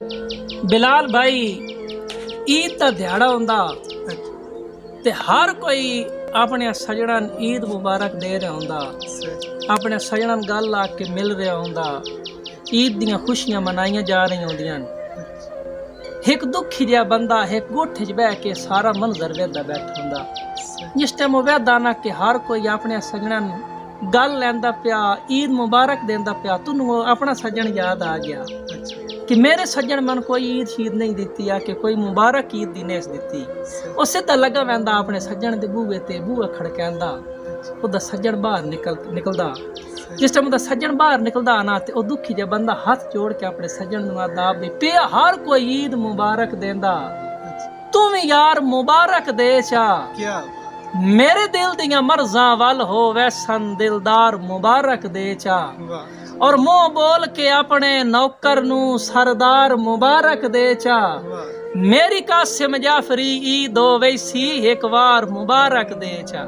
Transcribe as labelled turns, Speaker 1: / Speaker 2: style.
Speaker 1: बिलाल भाई ईद का दिहाड़ा हुंदा ते हर कोई अपने सजणन ईद मुबारक दे रहा हुंदा, अपने सजणन गल आके मिल रहा हुंदा, ईद दियां खुशियां मनाइयां जा रही होंदियां। एक दुखी जिहा बंदा एक गोठे च बह के सारा मंजर वेदा बैठा हुंदा। जिस टाइम वेदा ना कि हर कोई अपने सजणन गल लैंदा पिया, ईद मुबारक देंदा पिया, तुनू अपना सज्जन याद आ गया कि मेरे सज्जन मन कोई ईद शीद नहीं दिती आ कि कोई मुबारक ईद दी नेस दिती। वो सीधा लगा वैंदा अपने सज्जन दे बूहे ते बूहा खड़कांदा, ओदा सज्जन बाहर निकलदा। जिस टाइम ओदा सज्जन बाहर निकलदा ना ते ओ दुखी जिहा बंदा हाथ जोड़ के अपने सज्जन नूं आखदा भी पिया हर कोई ईद मुबारक देंदा, तू भी यार मुबारक दे चा। क्या मेरे दिल दियां मर्ज़ां वल हो वैसन दिलदार मुबारक दे चा। और मुंह बोल के अपने नौकर नू सरदार मुबारक दे चा। मेरी कासिम जाफरी ईद हो वैसी एक बार मुबारक दे चा।